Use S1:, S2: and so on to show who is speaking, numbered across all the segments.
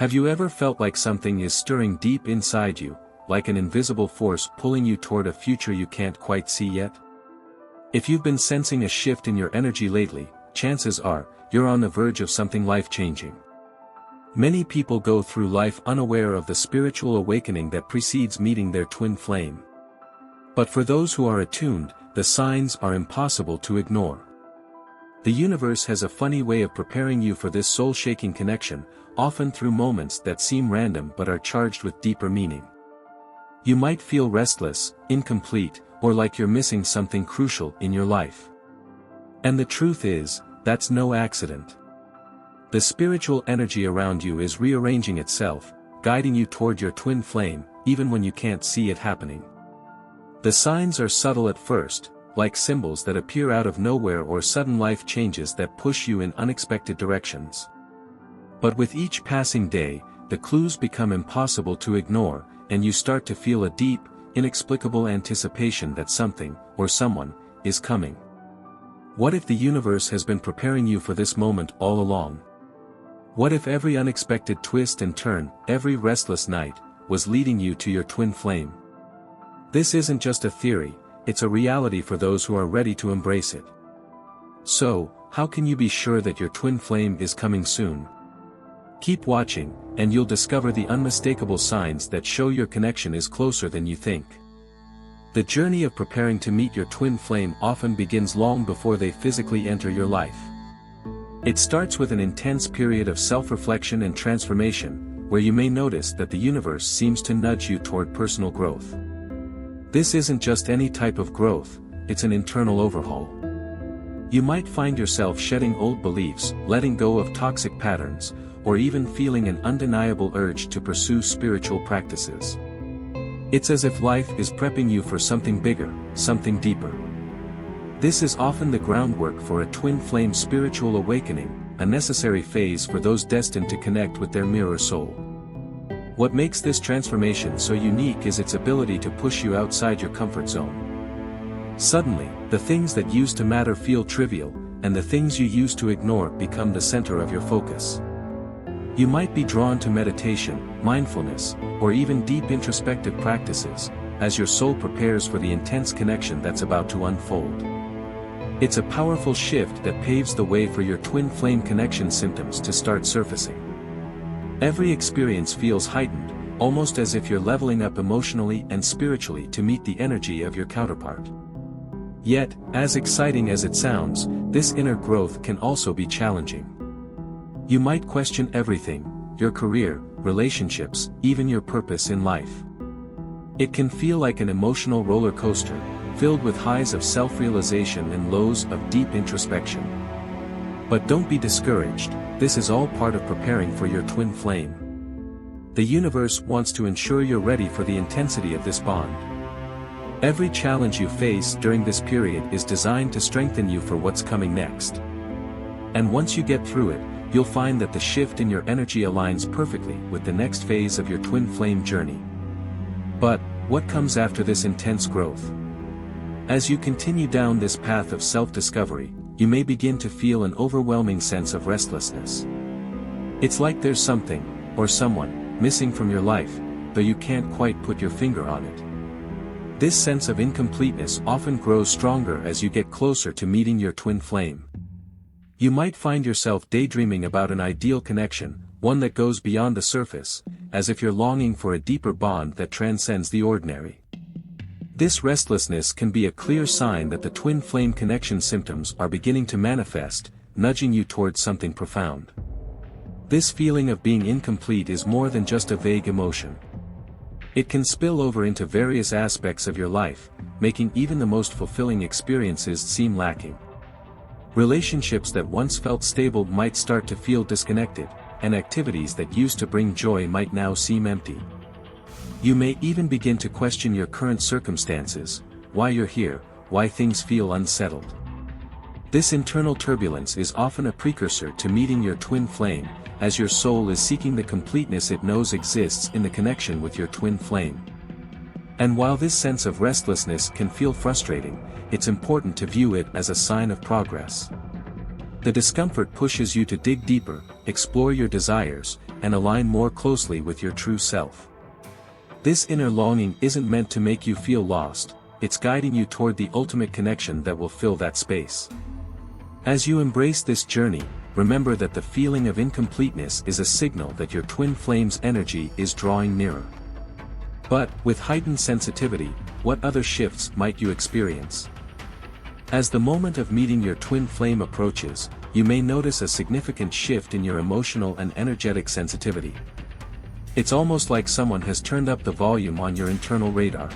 S1: Have you ever felt like something is stirring deep inside you, like an invisible force pulling you toward a future you can't quite see yet? If you've been sensing a shift in your energy lately, chances are, you're on the verge of something life-changing. Many people go through life unaware of the spiritual awakening that precedes meeting their twin flame. But for those who are attuned, the signs are impossible to ignore. The universe has a funny way of preparing you for this soul-shaking connection, often through moments that seem random but are charged with deeper meaning. You might feel restless, incomplete, or like you're missing something crucial in your life. And the truth is, that's no accident. The spiritual energy around you is rearranging itself, guiding you toward your twin flame, even when you can't see it happening. The signs are subtle at first, like symbols that appear out of nowhere or sudden life changes that push you in unexpected directions. But with each passing day, the clues become impossible to ignore, and you start to feel a deep, inexplicable anticipation that something, or someone, is coming. What if the universe has been preparing you for this moment all along? What if every unexpected twist and turn, every restless night, was leading you to your twin flame? This isn't just a theory, it's a reality for those who are ready to embrace it. So, how can you be sure that your twin flame is coming soon? Keep watching, and you'll discover the unmistakable signs that show your connection is closer than you think. The journey of preparing to meet your twin flame often begins long before they physically enter your life. It starts with an intense period of self-reflection and transformation, where you may notice that the universe seems to nudge you toward personal growth. This isn't just any type of growth, it's an internal overhaul. You might find yourself shedding old beliefs, letting go of toxic patterns, or even feeling an undeniable urge to pursue spiritual practices. It's as if life is prepping you for something bigger, something deeper. This is often the groundwork for a twin flame spiritual awakening, a necessary phase for those destined to connect with their mirror soul. What makes this transformation so unique is its ability to push you outside your comfort zone. Suddenly, the things that used to matter feel trivial, and the things you used to ignore become the center of your focus. You might be drawn to meditation, mindfulness, or even deep introspective practices, as your soul prepares for the intense connection that's about to unfold. It's a powerful shift that paves the way for your twin flame connection symptoms to start surfacing. Every experience feels heightened, almost as if you're leveling up emotionally and spiritually to meet the energy of your counterpart. Yet, as exciting as it sounds, this inner growth can also be challenging. You might question everything, your career, relationships, even your purpose in life. It can feel like an emotional roller coaster, filled with highs of self-realization and lows of deep introspection. But don't be discouraged, this is all part of preparing for your twin flame. The universe wants to ensure you're ready for the intensity of this bond. Every challenge you face during this period is designed to strengthen you for what's coming next. And once you get through it, you'll find that the shift in your energy aligns perfectly with the next phase of your twin flame journey. But, what comes after this intense growth? As you continue down this path of self-discovery, you may begin to feel an overwhelming sense of restlessness. It's like there's something, or someone, missing from your life, though you can't quite put your finger on it. This sense of incompleteness often grows stronger as you get closer to meeting your twin flame. You might find yourself daydreaming about an ideal connection, one that goes beyond the surface, as if you're longing for a deeper bond that transcends the ordinary. This restlessness can be a clear sign that the twin flame connection symptoms are beginning to manifest, nudging you towards something profound. This feeling of being incomplete is more than just a vague emotion. It can spill over into various aspects of your life, making even the most fulfilling experiences seem lacking. Relationships that once felt stable might start to feel disconnected, and activities that used to bring joy might now seem empty. You may even begin to question your current circumstances, why you're here, why things feel unsettled. This internal turbulence is often a precursor to meeting your twin flame, as your soul is seeking the completeness it knows exists in the connection with your twin flame. And while this sense of restlessness can feel frustrating, it's important to view it as a sign of progress. The discomfort pushes you to dig deeper, explore your desires, and align more closely with your true self. This inner longing isn't meant to make you feel lost, it's guiding you toward the ultimate connection that will fill that space. As you embrace this journey, remember that the feeling of incompleteness is a signal that your twin flame's energy is drawing nearer. But, with heightened sensitivity, what other shifts might you experience? As the moment of meeting your twin flame approaches, you may notice a significant shift in your emotional and energetic sensitivity. It's almost like someone has turned up the volume on your internal radar.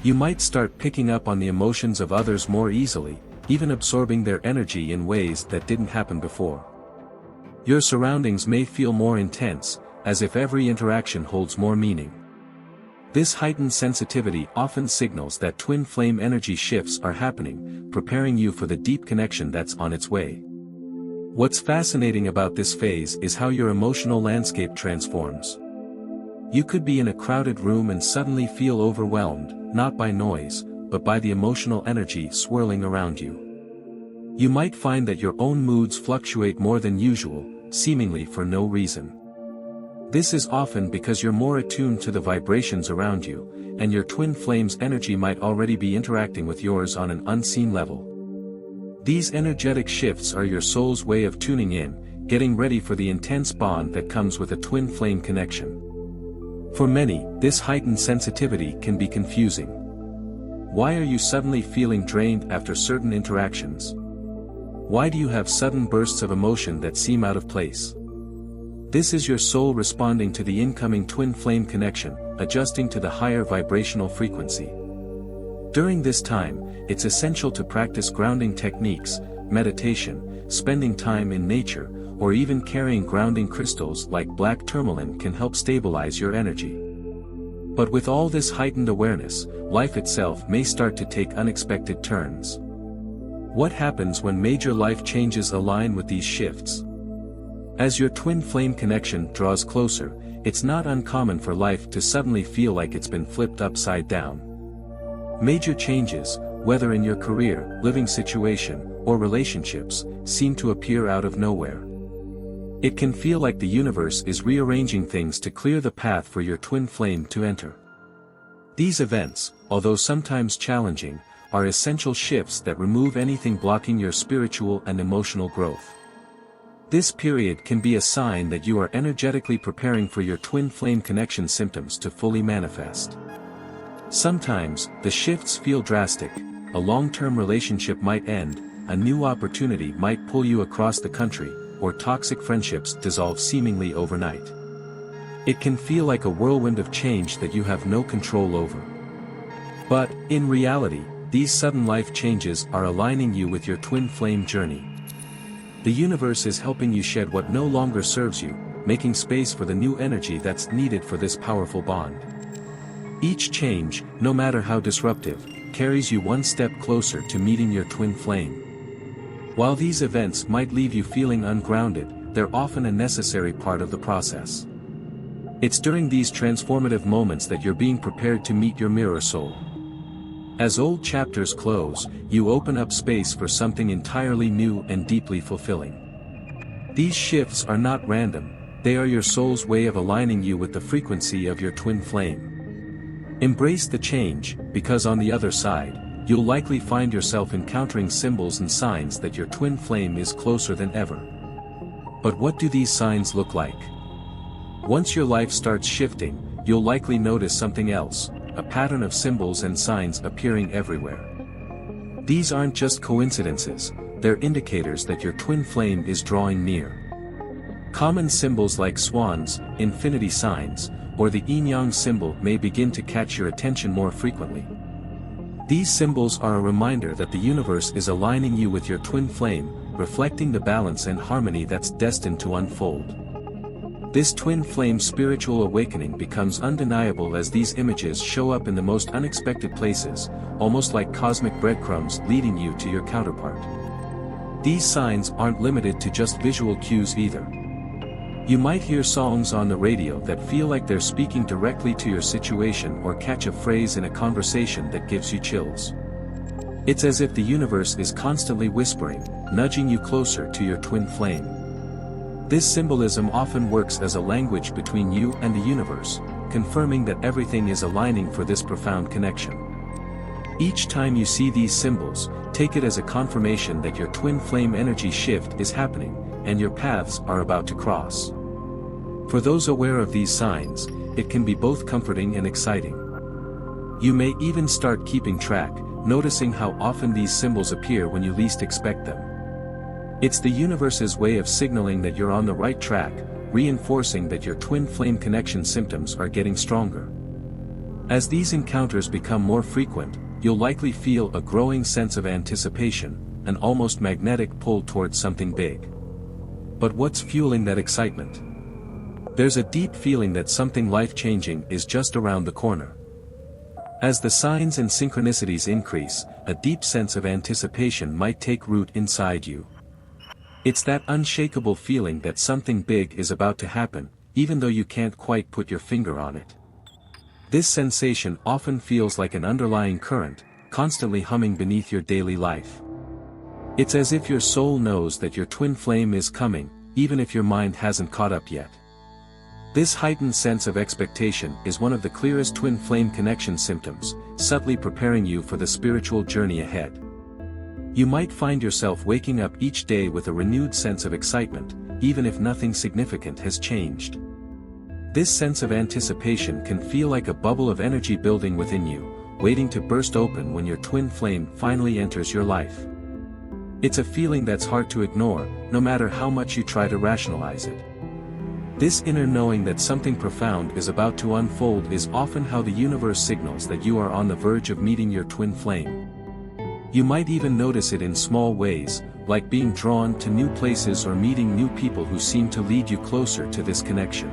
S1: You might start picking up on the emotions of others more easily, even absorbing their energy in ways that didn't happen before. Your surroundings may feel more intense, as if every interaction holds more meaning. This heightened sensitivity often signals that twin flame energy shifts are happening, preparing you for the deep connection that's on its way. What's fascinating about this phase is how your emotional landscape transforms. You could be in a crowded room and suddenly feel overwhelmed, not by noise, but by the emotional energy swirling around you. You might find that your own moods fluctuate more than usual, seemingly for no reason. This is often because you're more attuned to the vibrations around you, and your twin flame's energy might already be interacting with yours on an unseen level. These energetic shifts are your soul's way of tuning in, getting ready for the intense bond that comes with a twin flame connection. For many, this heightened sensitivity can be confusing. Why are you suddenly feeling drained after certain interactions? Why do you have sudden bursts of emotion that seem out of place? This is your soul responding to the incoming twin flame connection, adjusting to the higher vibrational frequency. During this time, it's essential to practice grounding techniques, meditation, spending time in nature, or even carrying grounding crystals like black tourmaline can help stabilize your energy. But with all this heightened awareness, life itself may start to take unexpected turns. What happens when major life changes align with these shifts? As your twin flame connection draws closer, it's not uncommon for life to suddenly feel like it's been flipped upside down. Major changes, whether in your career, living situation, or relationships, seem to appear out of nowhere. It can feel like the universe is rearranging things to clear the path for your twin flame to enter. These events, although sometimes challenging, are essential shifts that remove anything blocking your spiritual and emotional growth. This period can be a sign that you are energetically preparing for your twin flame connection symptoms to fully manifest. Sometimes, the shifts feel drastic. A long-term relationship might end, a new opportunity might pull you across the country, or toxic friendships dissolve seemingly overnight. It can feel like a whirlwind of change that you have no control over. But, in reality, these sudden life changes are aligning you with your twin flame journey. The universe is helping you shed what no longer serves you, making space for the new energy that's needed for this powerful bond. Each change, no matter how disruptive, carries you one step closer to meeting your twin flame. While these events might leave you feeling ungrounded, they're often a necessary part of the process. It's during these transformative moments that you're being prepared to meet your mirror soul. As old chapters close, you open up space for something entirely new and deeply fulfilling. These shifts are not random, they are your soul's way of aligning you with the frequency of your twin flame. Embrace the change, because on the other side, you'll likely find yourself encountering symbols and signs that your twin flame is closer than ever. But what do these signs look like? Once your life starts shifting, you'll likely notice something else, a pattern of symbols and signs appearing everywhere. These aren't just coincidences, they're indicators that your twin flame is drawing near. Common symbols like swans, infinity signs, or the yin-yang symbol may begin to catch your attention more frequently. These symbols are a reminder that the universe is aligning you with your twin flame, reflecting the balance and harmony that's destined to unfold. This twin flame spiritual awakening becomes undeniable as these images show up in the most unexpected places, almost like cosmic breadcrumbs leading you to your counterpart. These signs aren't limited to just visual cues either. You might hear songs on the radio that feel like they're speaking directly to your situation or catch a phrase in a conversation that gives you chills. It's as if the universe is constantly whispering, nudging you closer to your twin flame. This symbolism often works as a language between you and the universe, confirming that everything is aligning for this profound connection. Each time you see these symbols, take it as a confirmation that your twin flame energy shift is happening, and your paths are about to cross. For those aware of these signs, it can be both comforting and exciting. You may even start keeping track, noticing how often these symbols appear when you least expect them. It's the universe's way of signaling that you're on the right track, reinforcing that your twin flame connection symptoms are getting stronger. As these encounters become more frequent, you'll likely feel a growing sense of anticipation, an almost magnetic pull towards something big. But what's fueling that excitement? There's a deep feeling that something life-changing is just around the corner. As the signs and synchronicities increase, a deep sense of anticipation might take root inside you. It's that unshakable feeling that something big is about to happen, even though you can't quite put your finger on it. This sensation often feels like an underlying current, constantly humming beneath your daily life. It's as if your soul knows that your twin flame is coming, even if your mind hasn't caught up yet. This heightened sense of expectation is one of the clearest twin flame connection symptoms, subtly preparing you for the spiritual journey ahead. You might find yourself waking up each day with a renewed sense of excitement, even if nothing significant has changed. This sense of anticipation can feel like a bubble of energy building within you, waiting to burst open when your twin flame finally enters your life. It's a feeling that's hard to ignore, no matter how much you try to rationalize it. This inner knowing that something profound is about to unfold is often how the universe signals that you are on the verge of meeting your twin flame. You might even notice it in small ways, like being drawn to new places or meeting new people who seem to lead you closer to this connection.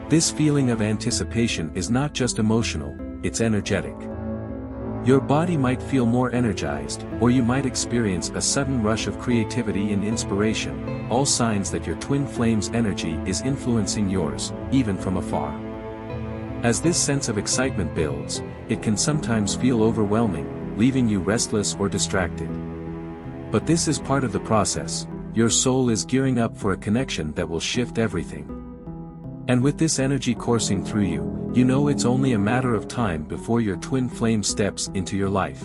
S1: This feeling of anticipation is not just emotional, it's energetic. Your body might feel more energized, or you might experience a sudden rush of creativity and inspiration, all signs that your twin flame's energy is influencing yours, even from afar. As this sense of excitement builds, it can sometimes feel overwhelming, leaving you restless or distracted. But this is part of the process. Your soul is gearing up for a connection that will shift everything. And with this energy coursing through you, you know it's only a matter of time before your twin flame steps into your life.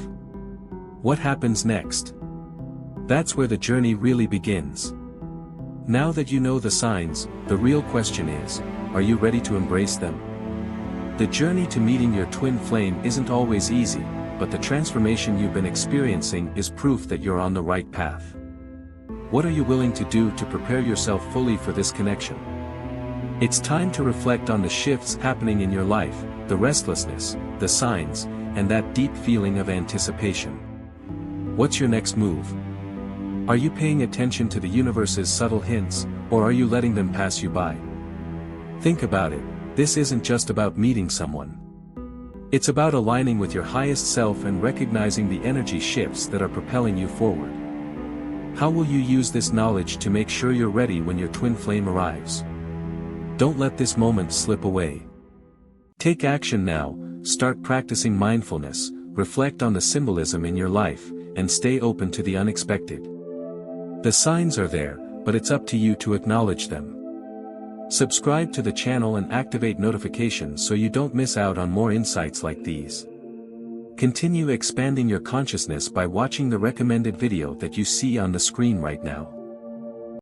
S1: What happens next? That's where the journey really begins. Now that you know the signs, the real question is, are you ready to embrace them? The journey to meeting your twin flame isn't always easy, but the transformation you've been experiencing is proof that you're on the right path. What are you willing to do to prepare yourself fully for this connection? It's time to reflect on the shifts happening in your life, the restlessness, the signs, and that deep feeling of anticipation. What's your next move? Are you paying attention to the universe's subtle hints, or are you letting them pass you by? Think about it, this isn't just about meeting someone. It's about aligning with your highest self and recognizing the energy shifts that are propelling you forward. How will you use this knowledge to make sure you're ready when your twin flame arrives? Don't let this moment slip away. Take action now, start practicing mindfulness, reflect on the symbolism in your life, and stay open to the unexpected. The signs are there, but it's up to you to acknowledge them. Subscribe to the channel and activate notifications so you don't miss out on more insights like these. Continue expanding your consciousness by watching the recommended video that you see on the screen right now.